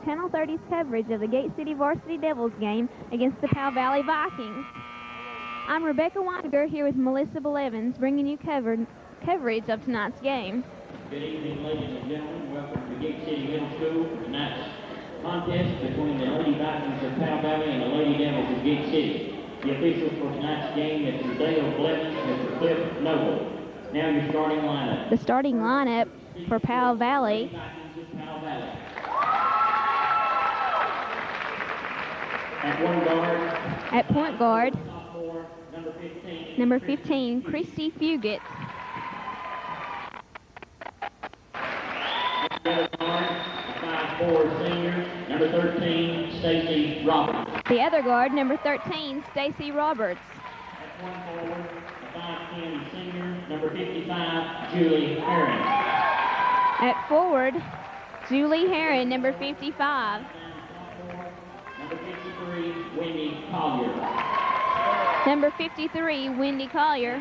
Channel 30's coverage of the Gate City Varsity Devils game against the Powell Valley Vikings. I'm Rebecca Weiniger here with Melissa Bellevins, bringing you coverage of tonight's game. Good evening, ladies and gentlemen. Welcome to Gate City Middle School. Tonight's contest between the Lady Vikings of Powell Valley and the Lady Devils of Gate City. The officials for tonight's game is Mr. Dale Blevins and Mr. Cliff Noble. Now your starting lineup. The starting lineup for Powell Valley. At point guard, number 15, Christy Fugit. The 5'4" senior, number 13, Stacy Roberts. The other guard, number 13, Stacy Roberts. At point forward, the 5'10" senior, number 55, Julie Herron. At forward, Julie Herron, number 55. Number 53, Wendy Collier. Number 53, Wendy Collier.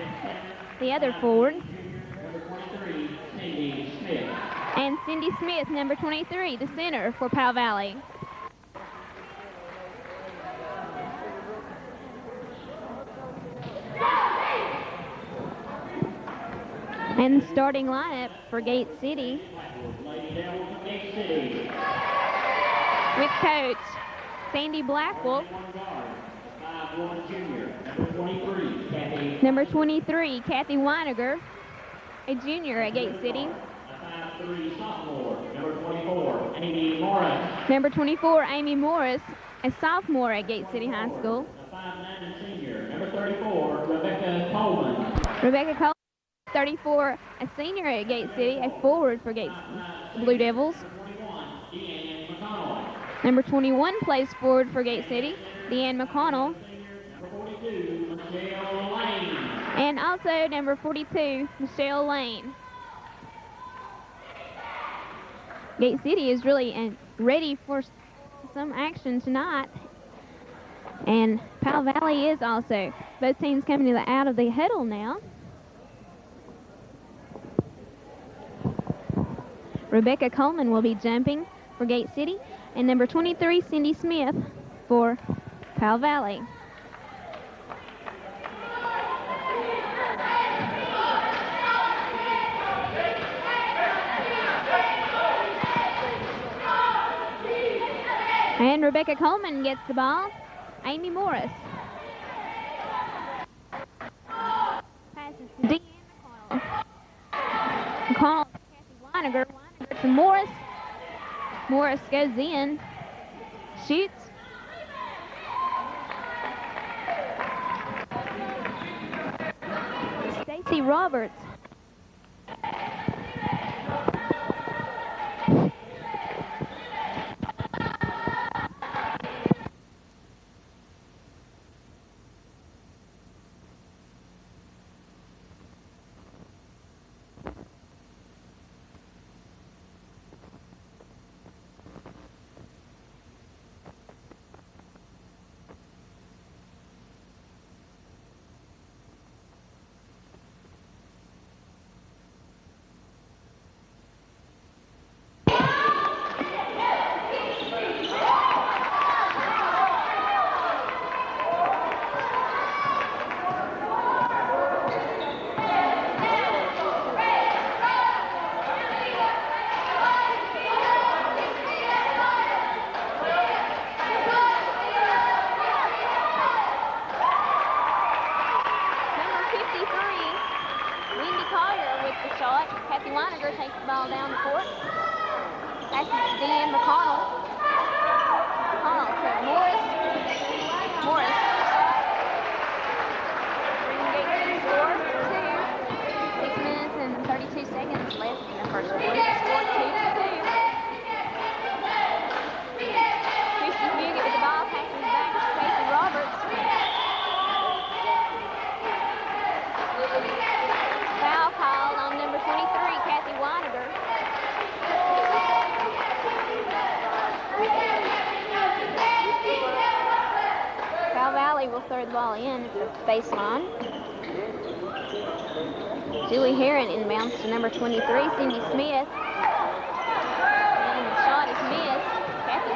The other forward. Number 23, Cindy Smith. And Cindy Smith, number 23, the center for Powell Valley. And the starting lineup for Gate City. With coach Sandy Blackwell. Number 23, Kathy Weiniger, a junior at Gate City. Number 24, Amy Morris, a sophomore at Gate City High School. Number 34, Rebecca Coleman. Rebecca Coleman, 34, a senior at Gate City, a forward for Gate Blue Devils. Number 21 plays forward for Gate City, Deanne McConnell. And also number 42, Michelle Lane. Gate City is really ready for some action tonight. And Powell Valley is also. Both teams coming out of the huddle now. Rebecca Coleman will be jumping for Gate City. And number 23, Cindy Smith for Powell Valley. And Rebecca Coleman gets the ball. Amy Morris. Passes to Deanne McConnell. McConnell to Kathy Weiniger. Weiniger to Morris. Morris goes in. Shoots. Stacy Roberts. Will throw the ball in at the baseline. Julie Herron inbounds to number 23, Cindy Smith. And the shot is missed. Kathy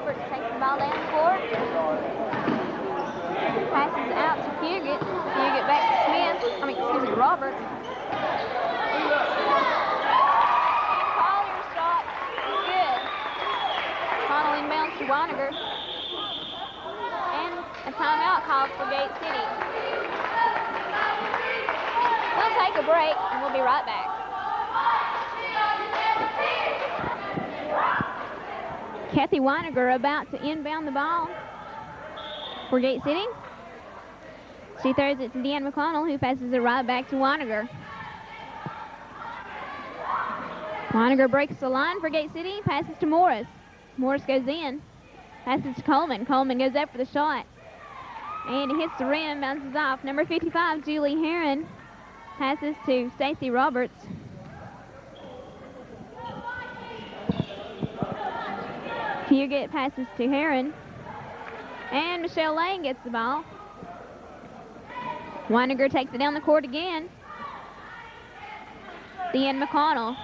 Roberts takes the ball down the court. Passes out to Fugit. Fugit back to Smith. Roberts. And Collier's shot is good. Connell inbounds to Weiniger. And a timeout called for Gate City. We'll take a break and we'll be right back. Kathy Weiniger about to inbound the ball for Gate City. She throws it to Deanne McConnell, who passes it right back to Weiniger. Weiniger breaks the line for Gate City, passes to Morris. Morris goes in, passes to Coleman. Coleman goes up for the shot. And it hits the rim, bounces off. Number 55, Julie Heron, passes to Stacy Roberts. Fugit passes to Heron. And Michelle Lane gets the ball. Weiniger takes it down the court again. Deanne McConnell.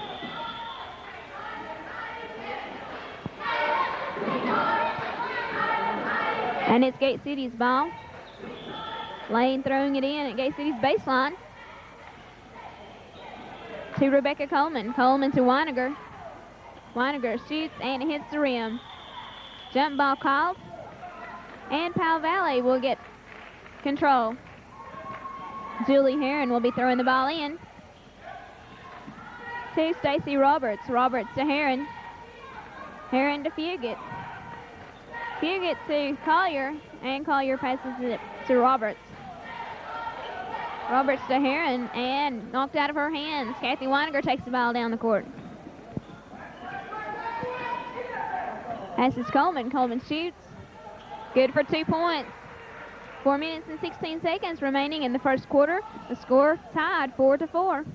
And it's Gate City's ball. Lane throwing it in at Gate City's baseline. To Rebecca Coleman. Coleman to Weiniger. Weiniger shoots and it hits the rim. Jump ball called. And Powell Valley will get control. Julie Heron will be throwing the ball in. To Stacy Roberts. Roberts to Heron. Heron to Fugit. Fugit to Collier. And Collier passes it to Roberts. Roberts to Heron. And knocked out of her hands. Kathy Weiniger takes the ball down the court. Passes Coleman. Coleman shoots. Good for 2 points. 4 minutes and 16 seconds remaining in the first quarter. The score tied 4-4.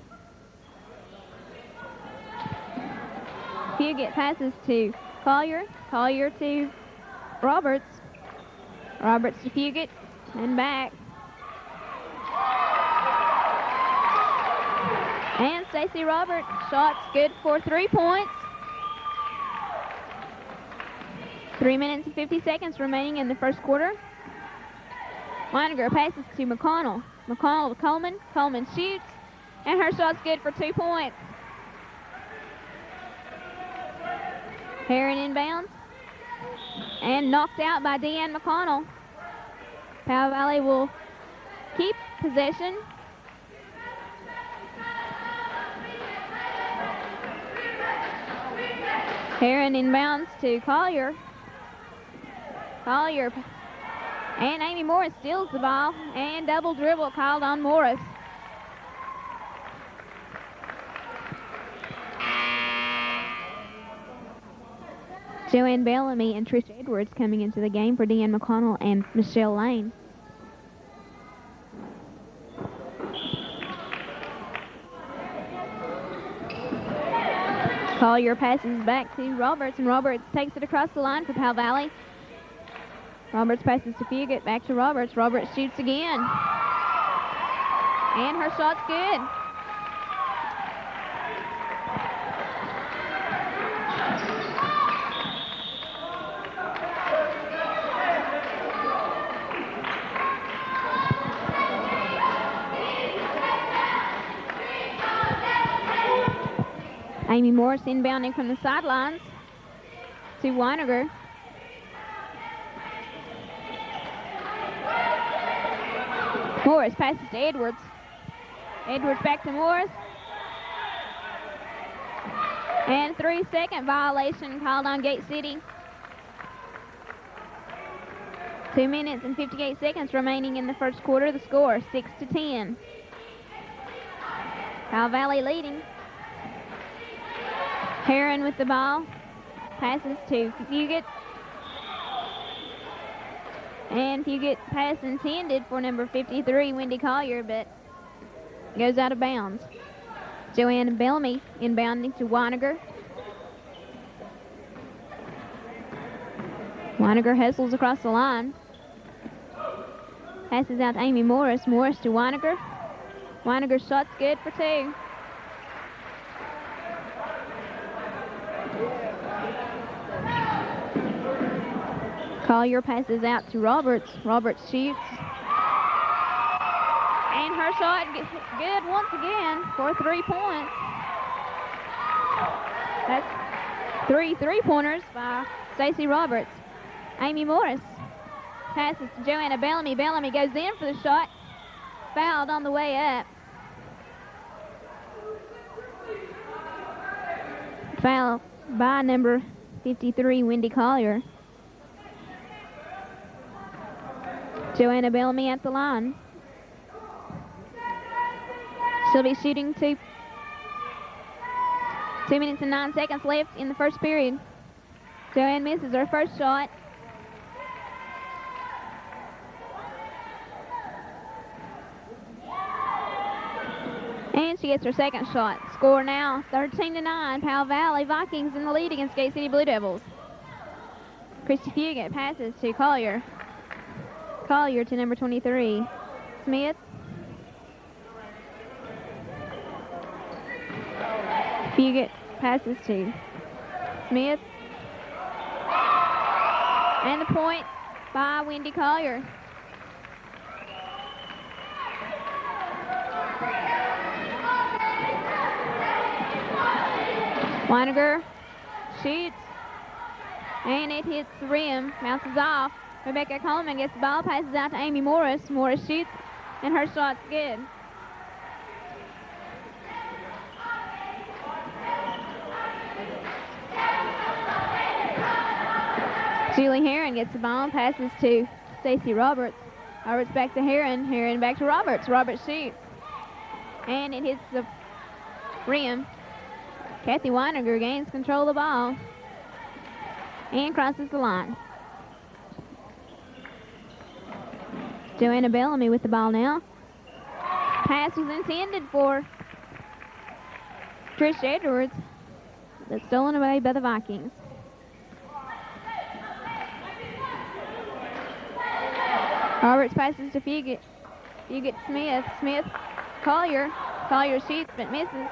Fugit passes to Collier. Collier to Roberts. Roberts to Fugit. And back. And Stacy Roberts. Shots good for 3 points. 3 minutes and 50 seconds remaining in the first quarter. Weiniger passes to McConnell. McConnell to Coleman. Coleman shoots. And her shot's good for 2 points. Heron inbounds. And knocked out by Deanne McConnell. Powell Valley will keep possession. Heron inbounds to Collier. Collier and Amy Morris steals the ball, and double dribble called on Morris. Joanne Bellamy and Trish Edwards coming into the game for Deanne McConnell and Michelle Lane. Collier passes back to Roberts, and Roberts takes it across the line for Powell Valley. Roberts passes to Fugit, back to Roberts. Roberts shoots again. And her shot's good. Amy Morris inbounding from the sidelines to Weiniger. Morris passes to Edwards. Edwards back to Morris. And 3-second violation called on Gate City. 2 minutes and 58 seconds remaining in the first quarter. The score 6-10. Powell Valley leading. Heron with the ball. Passes to Fugit. And Fugit pass intended for number 53, Wendy Collier, but goes out of bounds. Joanne Bellamy inbounding to Weiniger. Weiniger hustles across the line. Passes out to Amy Morris. Morris to Weiniger. Weiniger's shot's good for 2. Collier passes out to Roberts. Roberts shoots. And her shot gets good once again for 3 points. That's 3 3-pointers by Stacey Roberts. Amy Morris passes to Joanna Bellamy. Bellamy goes in for the shot. Fouled on the way up. Foul by number 53, Wendy Collier. Joanna Bellamy at the line. She'll be shooting 2 minutes and 9 seconds left in the first period. Joanne misses her first shot. And she gets her second shot. Score now 13-9. Powell Valley Vikings in the lead against Gate City Blue Devils. Christy Fugit passes to Collier. Collier to number 23, Smith. Fugit passes to Smith. And the point by Wendy Collier. Weiniger shoots, and it hits the rim, bounces off. Rebecca Coleman gets the ball, passes out to Amy Morris. Morris shoots, and her shot's good. Julie Heron gets the ball, passes to Stacey Roberts. Roberts back to Heron, Heron back to Roberts. Roberts shoots, and it hits the rim. Kathy Weiniger gains control of the ball and crosses the line. Joanna Bellamy with the ball now. Pass was intended for Trish Edwards, but stolen away by the Vikings. Roberts passes to Fugit. Fugit Smith. Smith, Collier. Collier shoots but misses.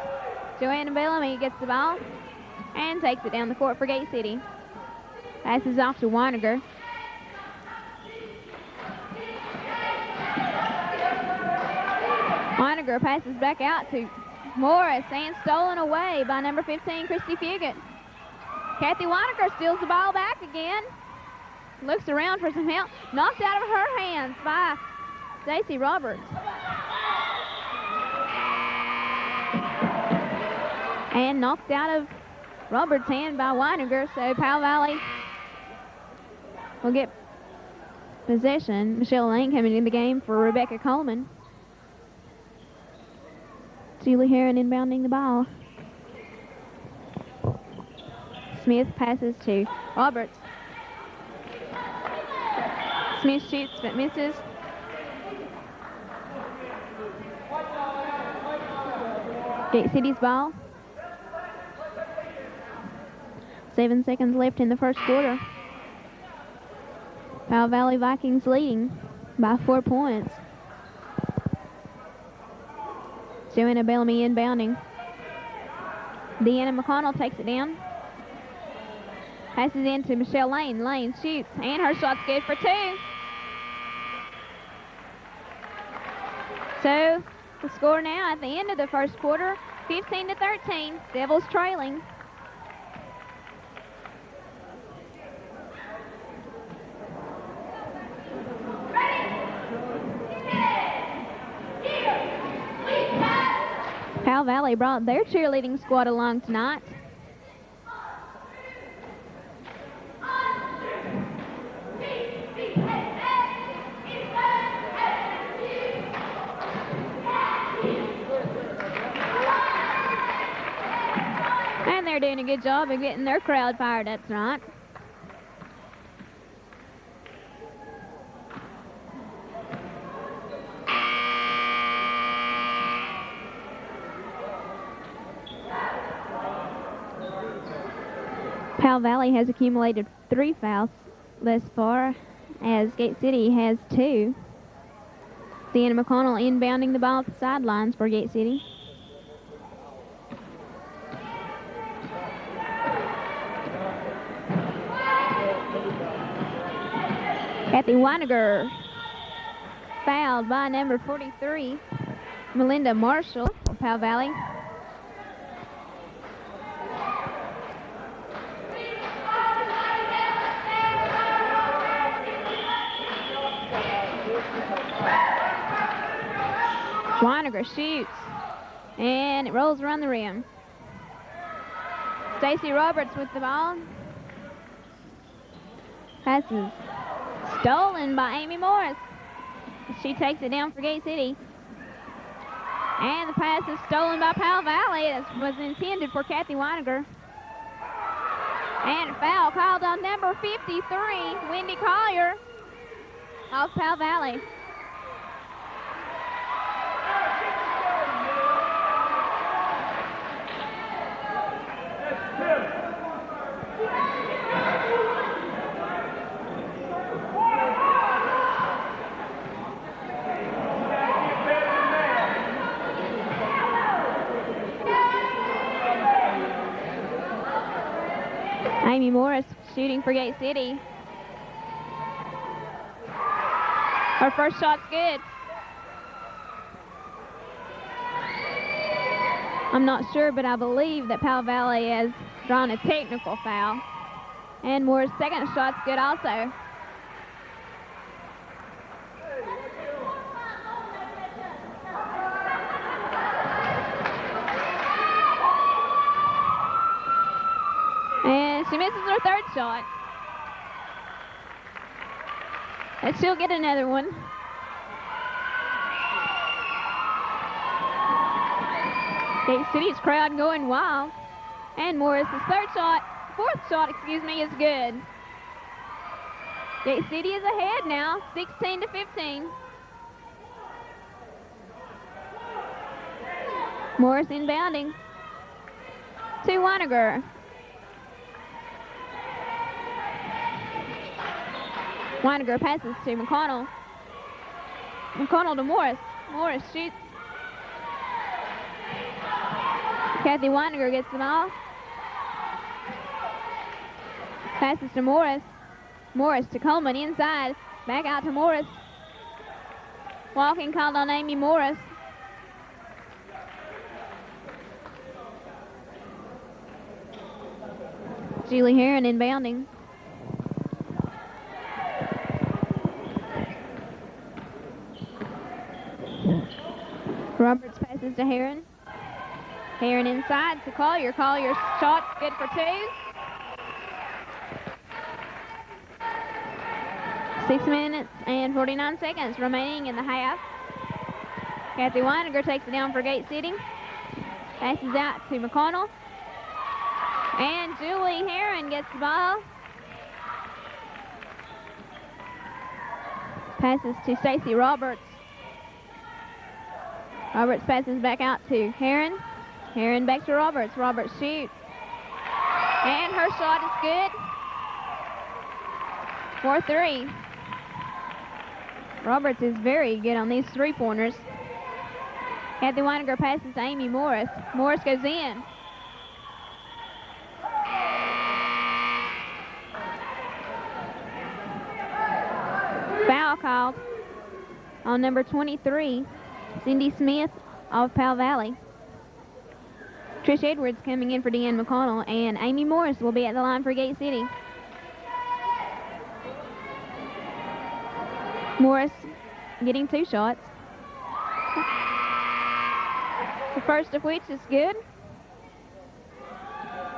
Joanna Bellamy gets the ball and takes it down the court for Gate City. Passes off to Weiniger. Weiniger passes back out to Morris and stolen away by number 15, Christy Fugit. Kathy Weiniger steals the ball back again. Looks around for some help. Knocked out of her hands by Stacey Roberts. And knocked out of Roberts' hand by Weiniger, so Powell Valley will get possession. Michelle Lane coming in the game for Rebecca Coleman. Julie Heron inbounding the ball. Smith passes to Roberts. Smith shoots but misses. Gate City's ball. 7 seconds left in the first quarter. Powell Valley Vikings leading by 4 points. Joanna Bellamy inbounding. Deanna McConnell takes it down. Passes in to Michelle Lane. Lane shoots, and her shot's good for 2. So, the score now at the end of the first quarter, 15-13. Devils trailing. Powell Valley brought their cheerleading squad along tonight. And they're doing a good job of getting their crowd fired up tonight. Powell Valley has accumulated 3 fouls thus far, as Gate City has 2. Deanna McConnell inbounding the ball at the sidelines for Gate City. Kathy Weiniger fouled by number 43, Melinda Marshall of Powell Valley. Weiniger shoots, and it rolls around the rim. Stacy Roberts with the ball. Pass is stolen by Amy Morris. She takes it down for Gate City. And the pass is stolen by Powell Valley. It was intended for Kathy Weiniger. And a foul called on number 53, Wendy Collier of Powell Valley. Amy Morris shooting for Gate City. Her first shot's good. I'm not sure, but I believe that Powell Valley has drawn a technical foul. And Morris' second shot's good also. And she misses her third shot. And she'll get another one. Gate City's crowd going wild. And Morris' fourth shot, is good. Gate City is ahead now, 16-15. Morris inbounding to Weiniger. Weiniger passes to McConnell. McConnell to Morris. Morris shoots. Kathy Weiniger gets the ball. Passes to Morris. Morris to Coleman inside. Back out to Morris. Walking called on Amy Morris. Julie Heron inbounding. Roberts passes to Heron. Heron inside to Collier. Collier's shot's good for two. 6 minutes and 49 seconds remaining in the half. Kathy Weiniger takes it down for Gate City. Passes out to McConnell. And Julie Heron gets the ball. Passes to Stacy Roberts. Roberts passes back out to Heron. Heron back to Roberts. Roberts shoots. And her shot is good. 4-3. Roberts is very good on these three-pointers. Kathy Weiniger passes to Amy Morris. Morris goes in. Foul called on number 23, Cindy Smith of Powell Valley. Trish Edwards coming in for Deanne McConnell, and Amy Morris will be at the line for Gate City. Morris getting 2 shots. The first of which is good.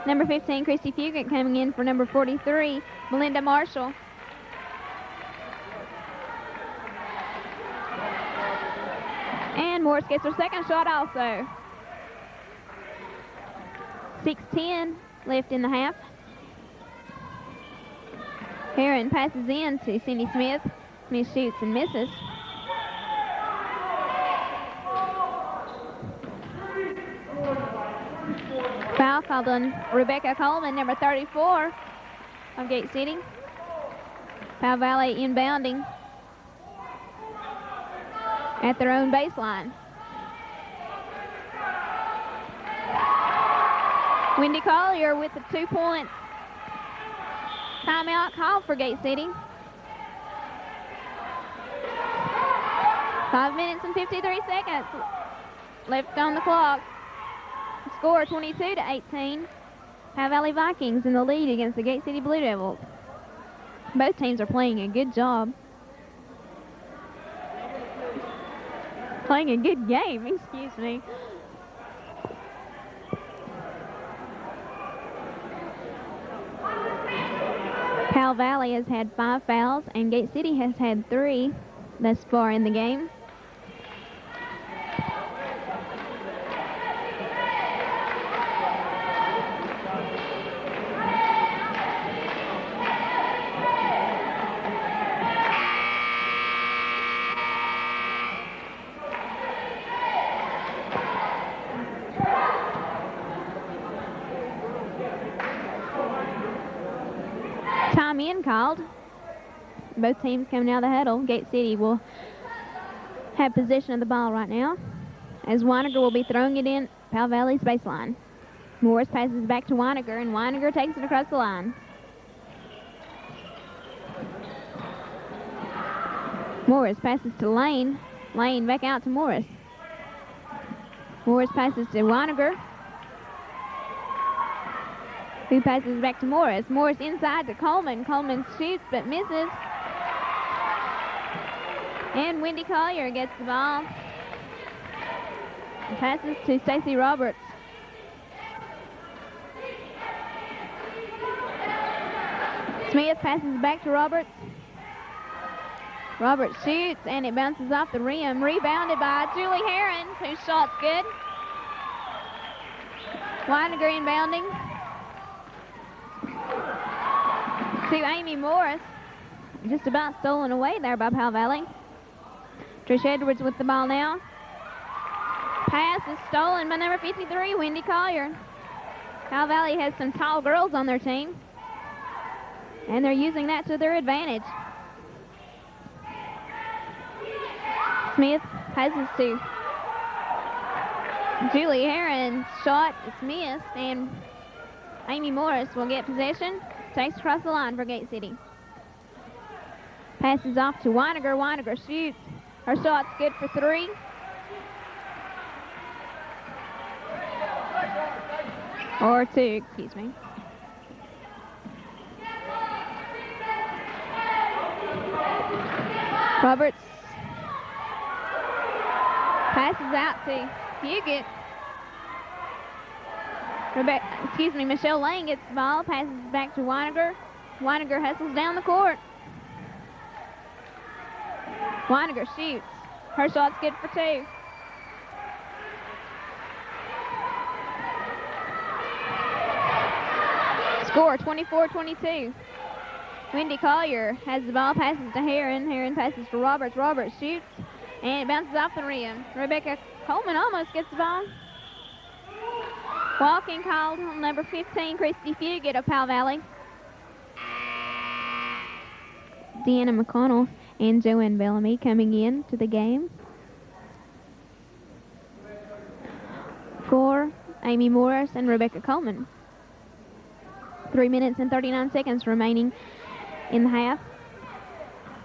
Number 15, Christy Fugit coming in for number 43, Melinda Marshall. And Morris gets her second shot also. 6:10 left in the half. Heron passes in to Cindy Smith. Smith shoots and misses. Foul called on Rebecca Coleman, number 34 of Gate City. Powell Valley inbounding at their own baseline. Wendy Collier with a 2-point timeout call for Gate City. 5 minutes and 53 seconds left on the clock. Score 22-18. Powell Valley Vikings in the lead against the Gate City Blue Devils. Both teams are playing a good job. Playing a good game, excuse me. Powell Valley has had 5 fouls and Gate City has had 3 thus far in the game. Time in called. Both teams coming out of the huddle. Gate City will have possession of the ball right now, as Weiniger will be throwing it in Powell Valley's baseline. Morris passes back to Weiniger, and Weiniger takes it across the line. Morris passes to Lane. Lane back out to Morris. Morris passes to Weiniger, who passes back to Morris. Morris inside to Coleman. Coleman shoots but misses. And Wendy Collier gets the ball. And passes to Stacy Roberts. Smith passes back to Roberts. Roberts shoots and it bounces off the rim. Rebounded by Julie Heron, whose shot's good. Weiniger inbounding to Amy Morris. Just about stolen away there by Powell Valley. Trish Edwards with the ball now. Pass is stolen by number 53, Wendy Collier. Powell Valley has some tall girls on their team, and they're using that to their advantage. Smith passes to Julie Heron. Shot is missed, and Amy Morris will get possession. Takes across the line for Gate City. Passes off to Weiniger. Weiniger shoots. Her shot's good for 3. Or 2, excuse me. Roberts passes out to Fugit. Michelle Lane gets the ball, passes back to Weiniger. Weiniger hustles down the court. Weiniger shoots. Her shot's good for 2. Score 24-22. Wendy Collier has the ball, passes to Heron. Heron passes to Roberts. Roberts shoots, and it bounces off the rim. Rebecca Coleman almost gets the ball. Walking called on number 15, Christy Fugit of Powell Valley. Deanna McConnell and Joanne Bellamy coming in to the game. For Amy Morris and Rebecca Coleman. 3 minutes and 39 seconds remaining in the half.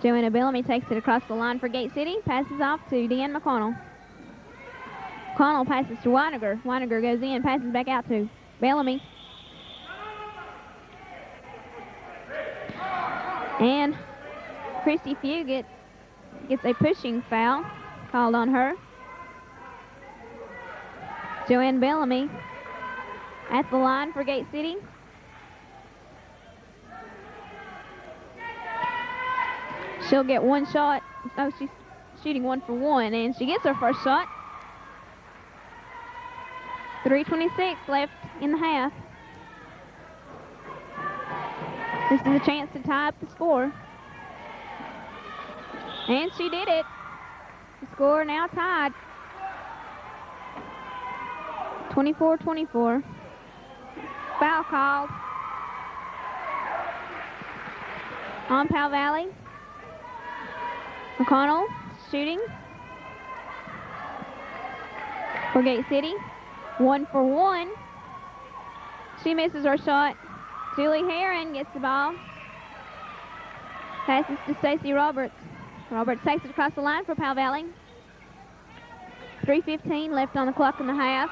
Joanna Bellamy takes it across the line for Gate City. Passes off to Deanne McConnell. McConnell passes to Weiniger. Weiniger goes in, passes back out to Bellamy. And Christy Fugit gets a pushing foul called on her. Joanne Bellamy at the line for Gate City. She'll get one shot. Oh, she's shooting 1 for 1, and she gets her first shot. 3:26 left in the half. This is a chance to tie up the score. And she did it. The score now tied. 24-24. Foul called on Powell Valley. McConnell shooting for Gate City. 1 for 1. She misses her shot. Julie Heron gets the ball. Passes to Stacy Roberts. Roberts takes it across the line for Powell Valley. 3:15 left on the clock in the half.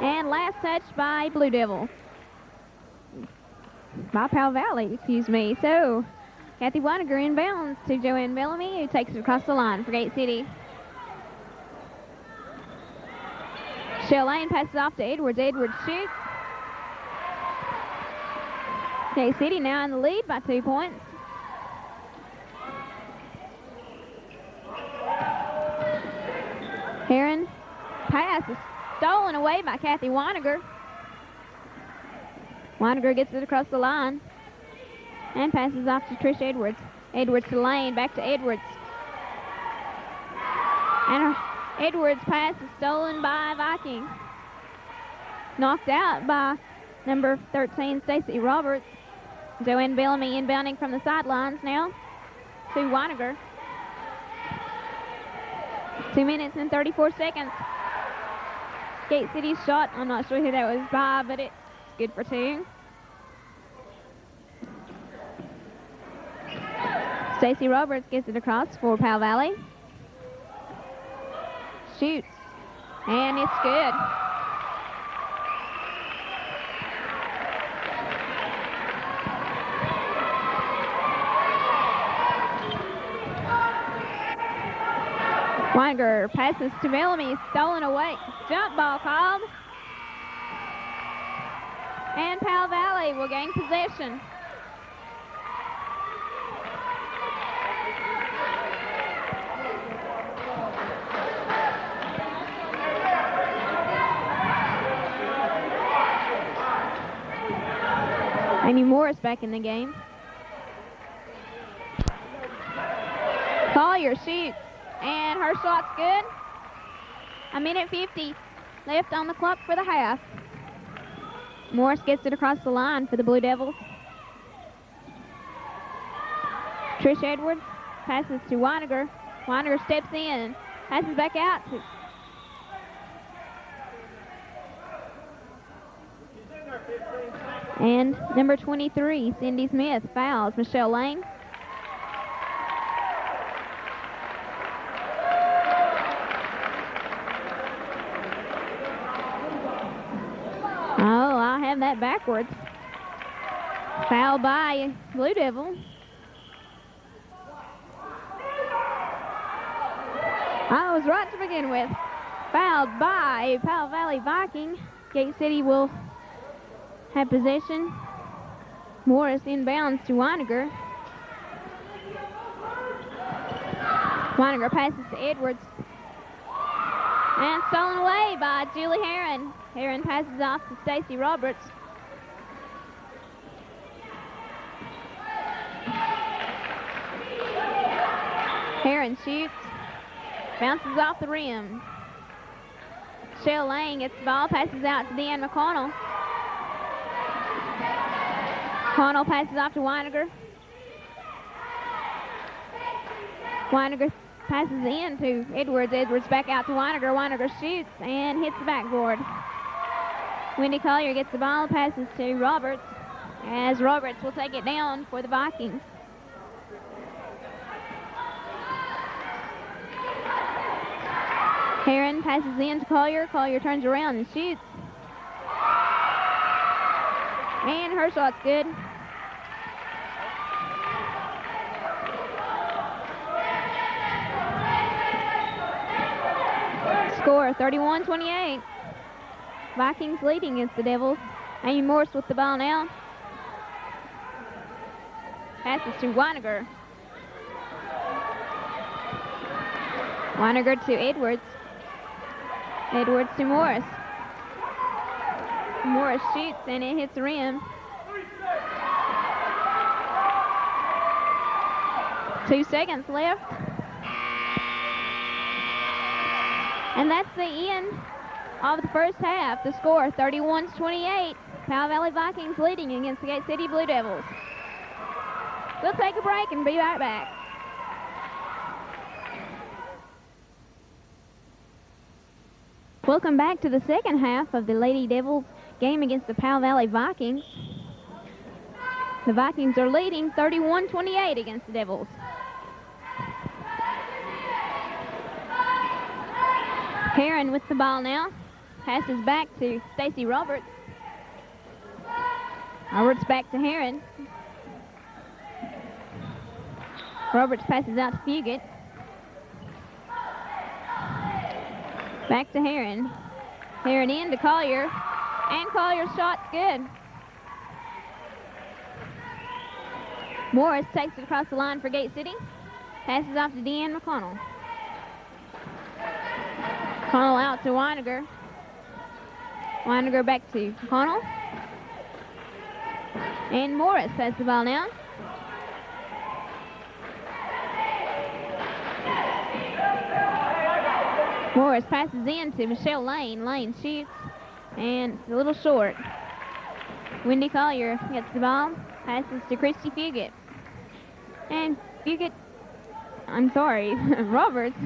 And last touch by Blue Devil. By Powell Valley, excuse me. So, Kathy Weiniger inbounds to Joanne Bellamy, who takes it across the line for Gate City. Shell Lane passes off to Edwards. Edwards shoots. Gate City now in the lead by 2 points. Heron pass is stolen away by Kathy Weiniger. Weiniger gets it across the line and passes off to Trish Edwards. Edwards to Lane, back to Edwards. And Edwards' pass is stolen by Viking. Knocked out by number 13, Stacy Roberts. Joanne Bellamy inbounding from the sidelines now to Weiniger. 2 minutes and 34 seconds. Gate City's shot, I'm not sure who that was by, but it's good for 2. Stacy Roberts gets it across for Powell Valley. Shoots, and it's good. Weiniger passes to Bellamy, stolen away. Jump ball called. And Powell Valley will gain possession. Amy Morris back in the game. Collier shoots, and her shot's good. 1:50 left on the clock for the half. Morris gets it across the line for the Blue Devils. Trish Edwards passes to Weiniger. Weiniger steps in, passes back out to and number 23, Cindy Smith, fouls Michelle Lane. Oh, I have that backwards. Foul by Blue Devil. I was right to begin with. Fouled by Powell Valley Viking. Gate City will have possession. Morris inbounds to Weiniger. Weiniger passes to Edwards. And stolen away by Julie Heron. Heron passes off to Stacy Roberts. Heron shoots. Bounces off the rim. Shell Lane gets the ball, passes out to Deanne McConnell. McConnell passes off to Weiniger. Weiniger passes in to Edwards. Edwards back out to Weiniger. Weiniger shoots and hits the backboard. Wendy Collier gets the ball, passes to Roberts, as Roberts will take it down for the Vikings. Heron passes in to Collier. Collier turns around and shoots. And her shot's good. Score 31-28. Vikings leading against the Devils. Amy Morris with the ball now. Passes to Weiniger. Weiniger to Edwards. Edwards to Morris. Morris shoots and it hits the rim. 2 seconds left. And that's the end of the first half. The score 31-28. Powell Valley Vikings leading against the Gate City Blue Devils. We'll take a break and be right back. Welcome back to the second half of the Lady Devils game against the Powell Valley Vikings. The Vikings are leading 31-28 against the Devils. Heron with the ball now. Passes back to Stacy Roberts. Roberts back to Heron. Roberts passes out to Fugit. Back to Heron. Heron in to Collier. And Collier's shot's good. Morris takes it across the line for Gate City. Passes off to Deanne McConnell. McConnell out to Weiniger. Weiniger back to McConnell. And Morris has the ball now. Morris passes in to Michelle Lane. Lane shoots, and it's a little short. Wendy Collier gets the ball, passes to Christy Fugit. And Fugit, I'm sorry, Roberts.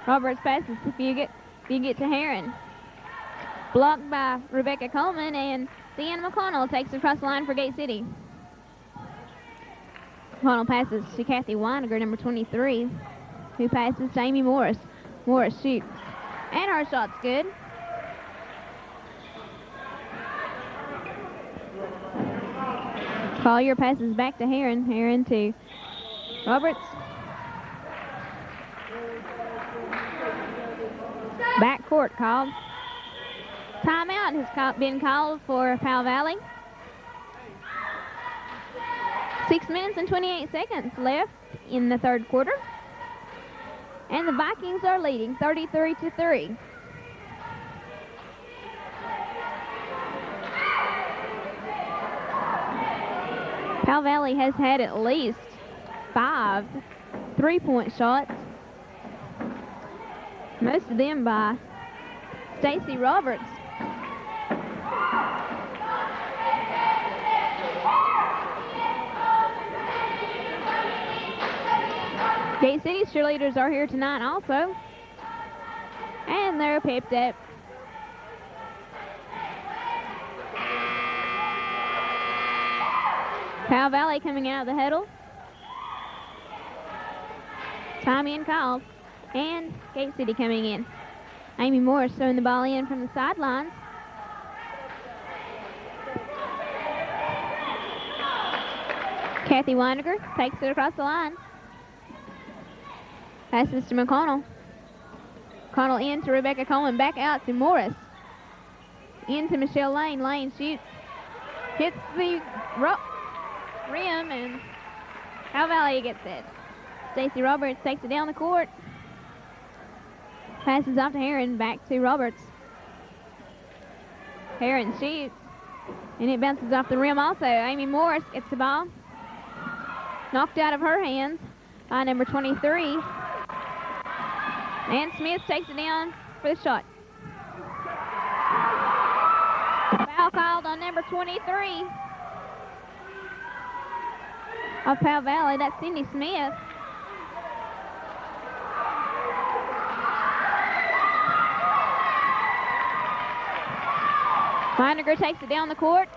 Roberts passes to Fugit. Fugit to Heron. Blocked by Rebecca Coleman, and Deanne McConnell takes it across the line for Gate City. McConnell passes to Kathy Weiniger, number 23, who passes to Amy Morris. Morris shoots, and her shot's good. Collier passes back to Heron. Heron to Roberts. Back court called. Timeout has been called for Powell Valley. 6 minutes and 28 seconds left in the third quarter. And the Vikings are leading 33-3. Powell Valley has had at least 5 3-point shots. Most of them by Stacy Roberts. Gate City's cheerleaders are here tonight also. And they're pipped up. Powell Valley coming out of the huddle. Time in called. And Gate City coming in. Amy Morris throwing the ball in from the sidelines. Kathy Weiniger takes it across the line. Passes to McConnell. McConnell in to Rebecca Coleman. Back out to Morris. Into Michelle Lane. Lane shoots. Hits the rim, and Powell Valley gets it. Stacy Roberts takes it down the court. Passes off to Heron. Back to Roberts. Heron shoots. And it bounces off the rim also. Amy Morris gets the ball. Knocked out of her hands by number 23. And Smith takes it down for the shot. Foul called on number 23 of Powell Valley. That's Cindy Smith. Weiniger takes it down the court.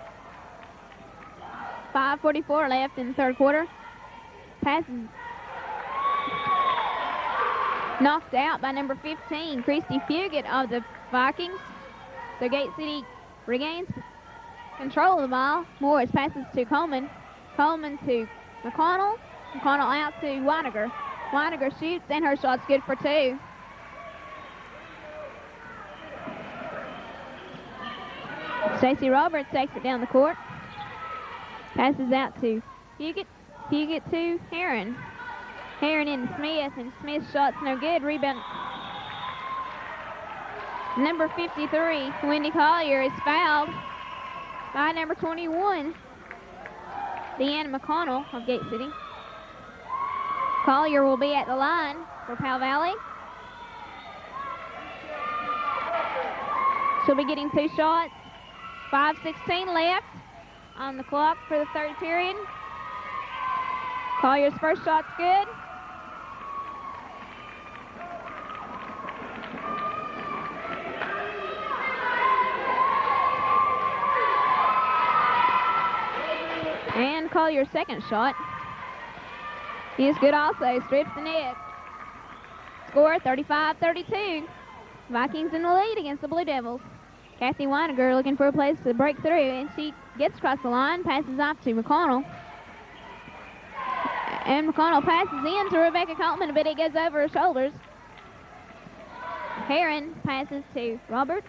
5:44 left in the third quarter. Passes. Knocked out by number 15, Christy Fugit of the Vikings. So Gate City regains control of the ball. Morris passes to Coleman. Coleman to McConnell. McConnell out to Weiniger. Weiniger shoots, and her shot's good for 2. Stacy Roberts takes it down the court. Passes out to Fugit. Fugit to Heron. Heron into Smith, and Smith's shot's no good. Rebound. Number 53, Wendy Collier, is fouled by number 21, Deanna McConnell of Gate City. Collier will be at the line for Powell Valley. She'll be getting 2 shots. 5:16 left on the clock for the third period. Collier's first shot's good. And Collier's second shot is good also. Strips the net. Score 35-32. Vikings in the lead against the Blue Devils. Kathy Weiniger looking for a place to break through, and she gets across the line, passes off to McConnell. And McConnell passes in to Rebecca Coleman, but it goes over her shoulders. Heron passes to Roberts.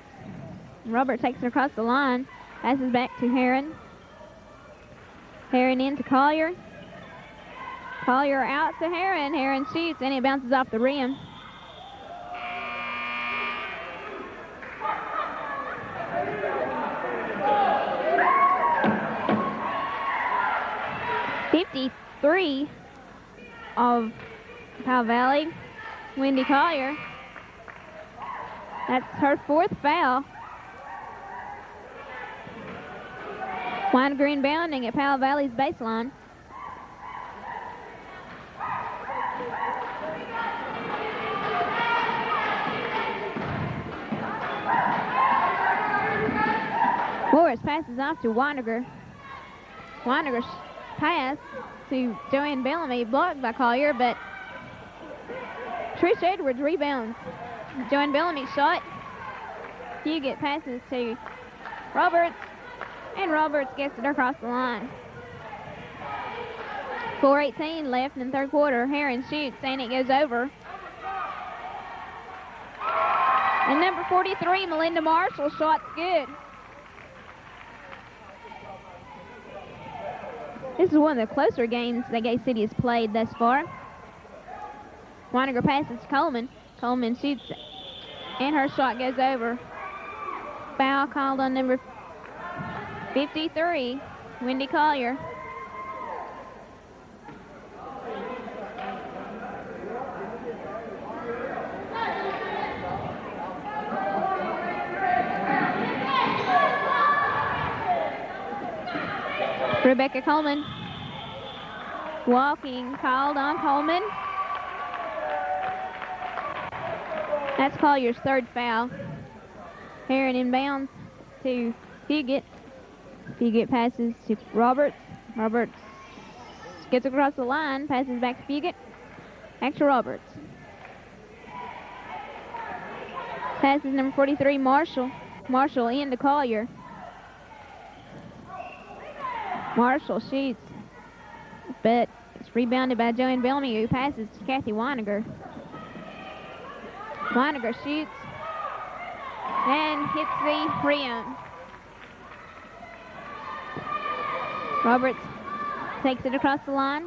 Roberts takes it across the line, passes back to Heron. Heron in to Collier. Collier out to Heron. Heron shoots, and it bounces off the rim. .53 of Powell Valley. Wendy Collier. That's her 4th foul. Weiniger inbounding at Powell Valley's baseline. Morris passes off to Weiniger. Weiniger's pass to Joanne Bellamy, blocked by Collier, but Trish Edwards rebounds. Joanne Bellamy's shot. Fugit passes to Roberts, and Roberts gets it across the line. 4:18 left in the third quarter. Heron shoots, and it goes over. And number 43, Melinda Marshall, shot's good. This is one of the closer games that Gate City has played thus far. Weiniger passes to Coleman. Coleman shoots, and her shot goes over. Foul called on number 53, Wendy Collier. Rebecca Coleman. Walking called on Coleman. That's Collier's 3rd foul. Heron inbounds to Fugit. Fugit passes to Roberts. Roberts gets across the line, passes back to Fugit. Back to Roberts. Passes number 43, Marshall. Marshall in to Collier. Marshall shoots, but it's rebounded by Joanne Bellamy, who passes to Kathy Weiniger. Weiniger shoots and hits the rim. Roberts takes it across the line.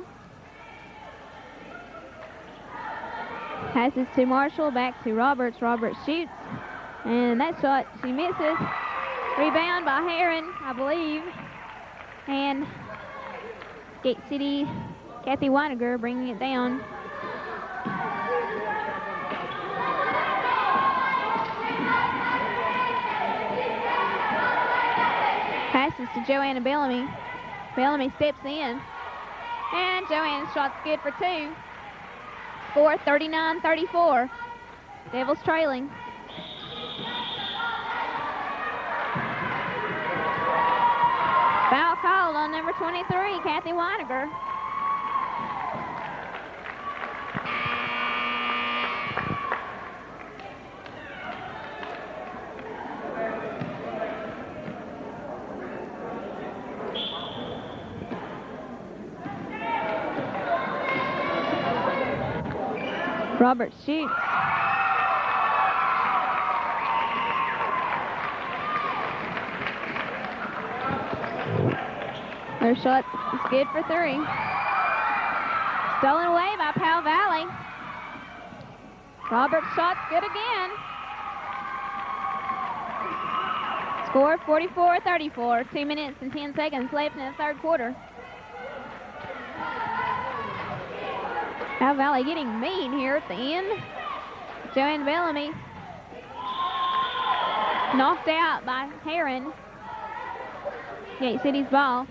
Passes to Marshall, back to Roberts. Roberts shoots, and that shot she misses. Rebound by Heron, I believe. And Gate City, Kathy Weiniger bringing it down. Passes to Joanna Bellamy. Bellamy steps in, and Joanne's shot's good for 2. Score 39-34. Devils trailing. Foul called on number 23, Kathy Weiniger. Roberts shoots. Her shot is good for 3. Stolen away by Powell Valley. Roberts' shot's good again. Score 44-34. 2 minutes and 10 seconds left in the third quarter. Powell Valley getting mean here at the end. Joanne Bellamy knocked out by Heron. Gate City's ball.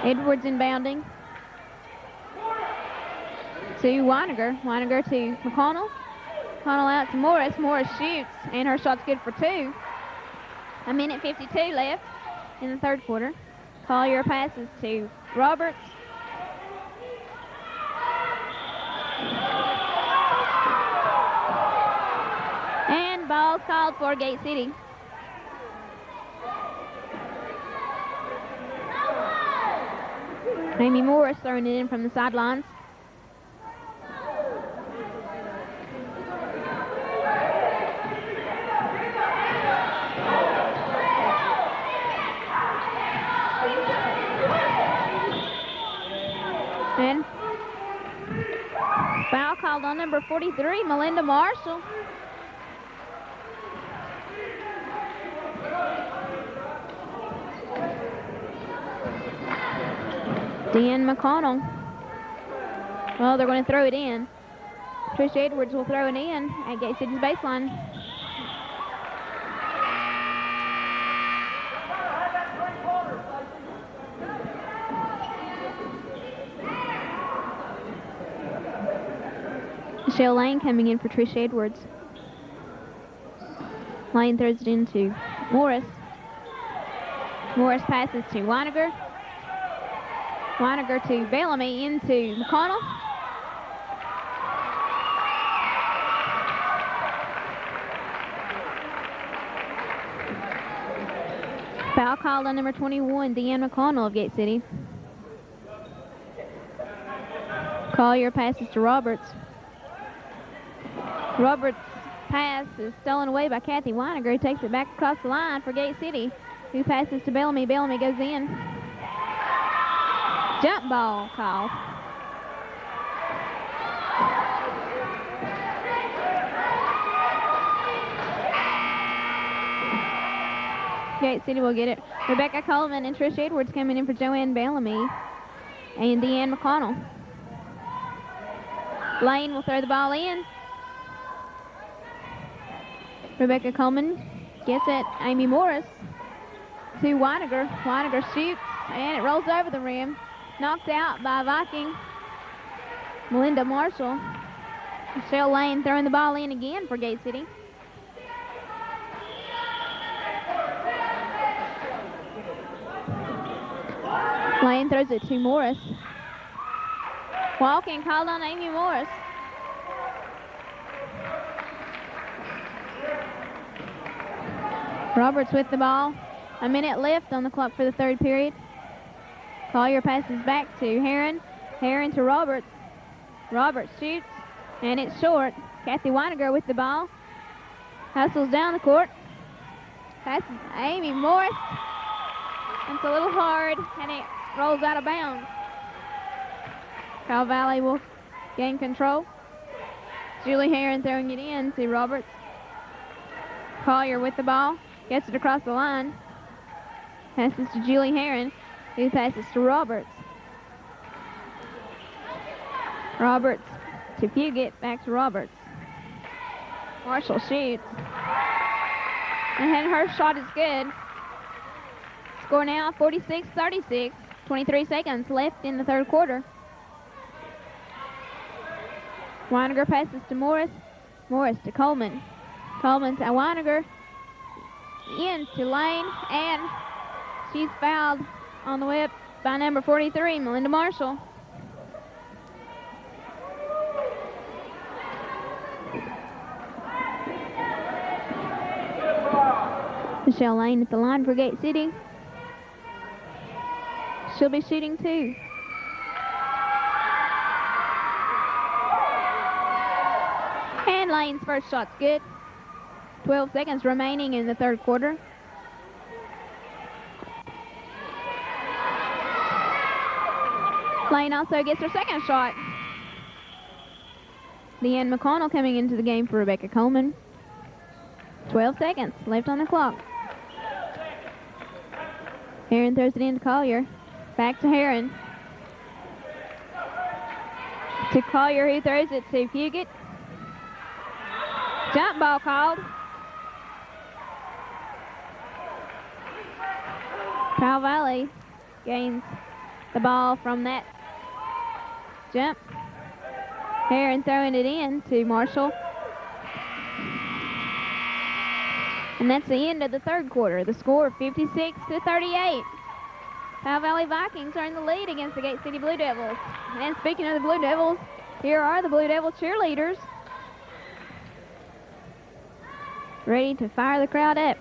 Edwards inbounding to Weiniger. Weiniger to McConnell. McConnell out to Morris. Morris shoots, and her shot's good for 2. 1:52 left in the third quarter. Collier passes to Roberts. called for Gate City. Amy Morris throwing it in from the sidelines. And foul called on number 43, Melinda Marshall. Dan McConnell. Well, they're going to throw it in. Trish Edwards will throw it in at Gate City's baseline. Michelle Lane coming in for Trish Edwards. Lane throws it into Morris. Morris passes to Weiniger. Weiniger to Bellamy into McConnell. Foul called on number 21, Deanne McConnell of Gate City. Collier passes to Roberts. Roberts' pass is stolen away by Kathy Weiniger, who takes it back across the line for Gate City, who passes to Bellamy. Bellamy goes in. Jump ball called. Gate City will get it. Rebecca Coleman and Trish Edwards coming in for Joanne Bellamy and Deanne McConnell. Lane will throw the ball in. Rebecca Coleman gets it. Amy Morris to Weiniger. Weiniger shoots, and it rolls over the rim. Knocked out by Viking Melinda Marshall. Michelle Lane throwing the ball in again for Gate City. Lane throws it to Morris. Walking called on Amy Morris. Roberts with the ball. A minute left on the clock for the third period. Collier passes back to Herron. Herron to Roberts. Roberts shoots, and it's short. Kathy Weiniger with the ball. Hustles down the court. Passes Amy Morris. It's a little hard, and it rolls out of bounds. Cal Valley will gain control. Julie Herron throwing it in to Roberts. Collier with the ball. Gets it across the line. Passes to Julie Herron, who passes to Roberts. Roberts to Fugit, back to Roberts. Marshall shoots. And her shot is good. Score now 46-36. 23 seconds left in the third quarter. Weiniger passes to Morris. Morris to Coleman. Coleman to Weiniger. In to Lane, and she's fouled on the whip by number 43, Melinda Marshall. Michelle Lane at the line for Gate City. She'll be shooting two. And Lane's first shot's good. 12 seconds remaining in the third quarter. Lane also gets her second shot. Deanne McConnell coming into the game for Rebecca Coleman. 12 seconds left on the clock. Herron throws it in to Collier. Back to Herron. To Collier, who throws it to Fugit. Jump ball called. Powell Valley gains the ball from that jump. Herron throwing it in to Marshall. And that's the end of the third quarter. The score 56-38. Powell Valley Vikings are in the lead against the Gate City Blue Devils. And speaking of the Blue Devils, here are the Blue Devil cheerleaders. ready to fire the crowd up.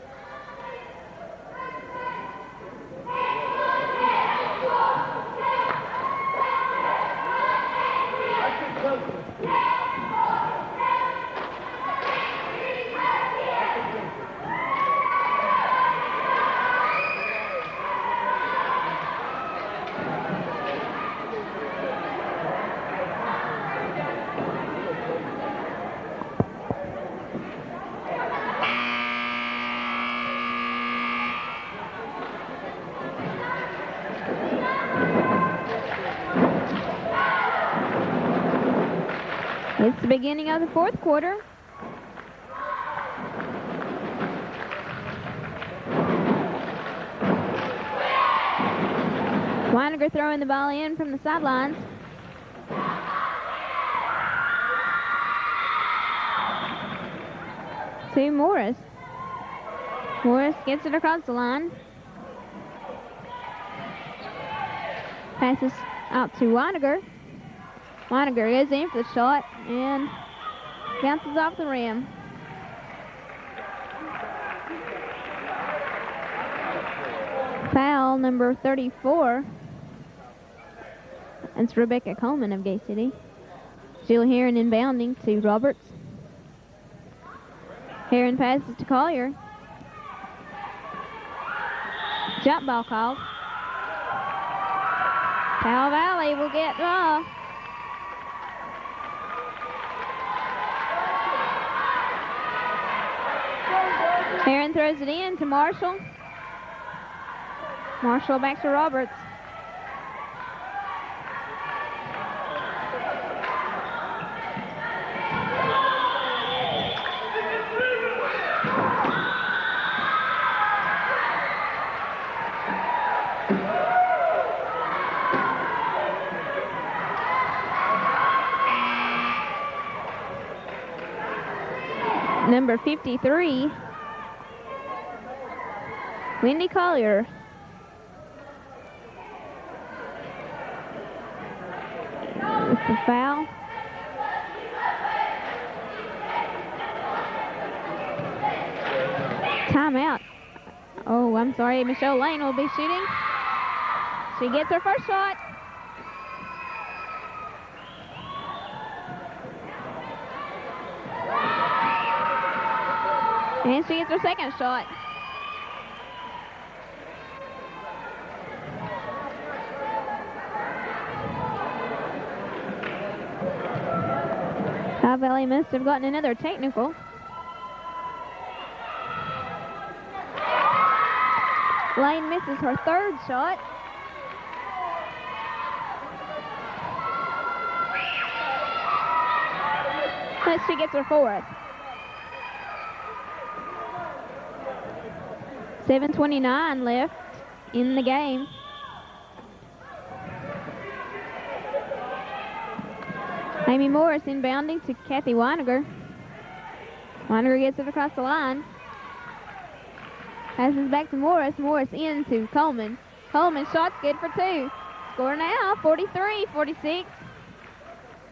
It's the beginning of the fourth quarter. Weininger throwing the ball in from the sidelines. To Morris. Morris gets it across the line. Passes out to Weininger. Weininger goes in for the shot and bounces off the rim. Foul number 34. That's Rebecca Coleman of Gate City. Sheila Heron inbounding to Roberts. Heron passes to Collier. Jump ball called. Powell Valley will get the ball. Heron throws it in to Marshall. Marshall back to Roberts. Number 53, Wendy Collier. It's a foul. Timeout. Oh, I'm sorry. Michelle Lane will be shooting. She gets her first shot. And she gets her second shot. Powell Valley must have gotten another technical. Lane misses her third shot. But she gets her fourth. 7:29 left in the game. Amy Morris inbounding to Kathy Weininger. Weininger gets it across the line. Passes back to Morris. Morris into Coleman. Coleman's shot's good for two. Score now, 43-46.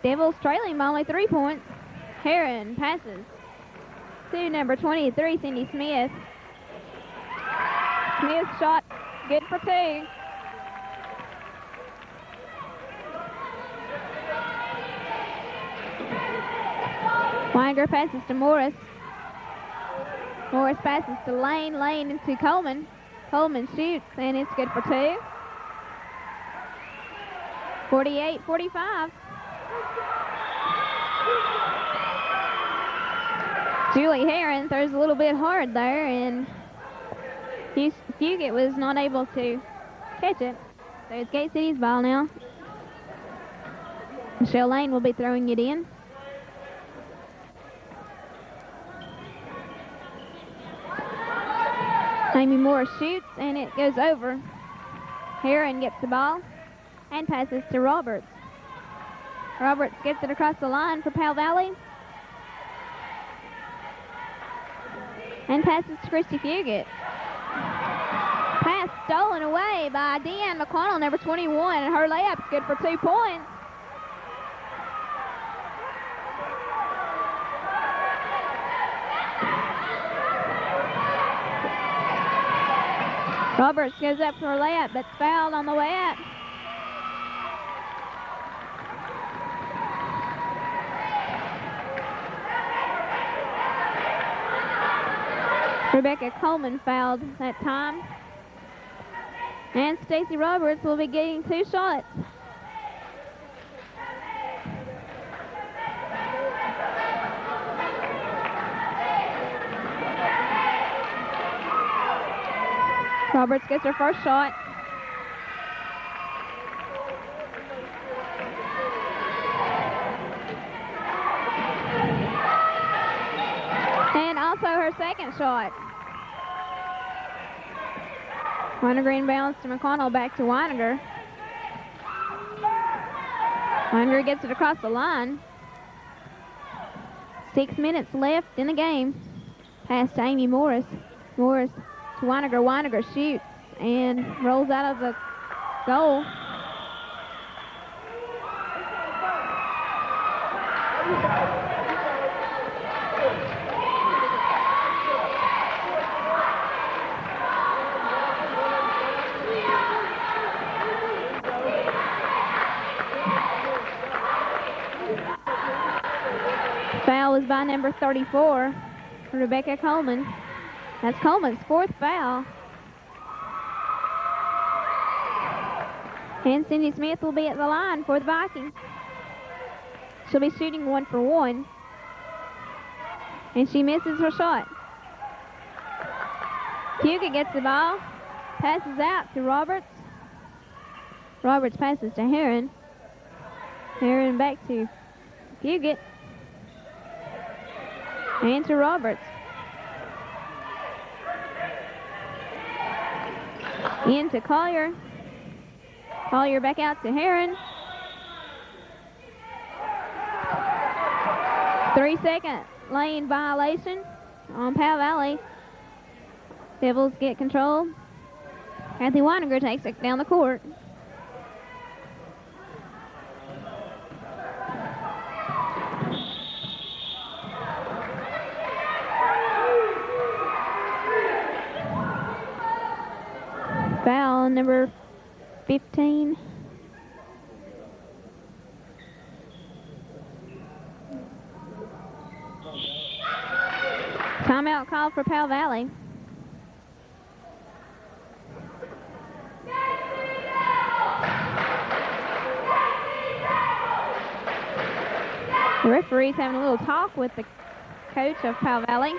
Devils trailing by only 3 points. Heron passes to number 23, Cindy Smith. Smith's shot, good for two. Weininger passes to Morris. Morris passes to Lane. Lane into Coleman. Coleman shoots, and it's good for two. 48-45. Julie Heron throws a little bit hard there, and Fugit was not able to catch it. So it's Gate City's ball now. Michelle Lane will be throwing it in. Amy Morris shoots, and it goes over. Heron gets the ball and passes to Roberts. Roberts gets it across the line for Powell Valley. And passes to Christy Fugit. Pass stolen away by Deanne McConnell, number 21, and her layup's good for 2 points. Roberts goes up for a layup, but fouled on the way up. Rebecca Coleman fouled that time. And Stacy Roberts will be getting 2 shots. Roberts gets her first shot. And also her second shot. Weiniger inbounds to McConnell, back to Weiniger. Weiniger gets it across the line. 6 minutes left in the game. Pass to Amy Morris. Morris to Weiniger. Weiniger shoots and rolls out of the goal. Foul is by number 34, Rebecca Coleman. That's Coleman's 4th foul. And Cindy Smith will be at the line for the Vikings. She'll be shooting 1 for 1. And she misses her shot. Puget gets the ball. Passes out to Roberts. Roberts passes to Heron. Heron back to Puget. And to Roberts. In to Collier. Collier back out to Heron. 3-second lane violation on Powell Valley. Devils get control. Kathy Weiniger takes it down the court. Foul number 15. Timeout called for Powell Valley. The referee's having a little talk with the coach of Powell Valley.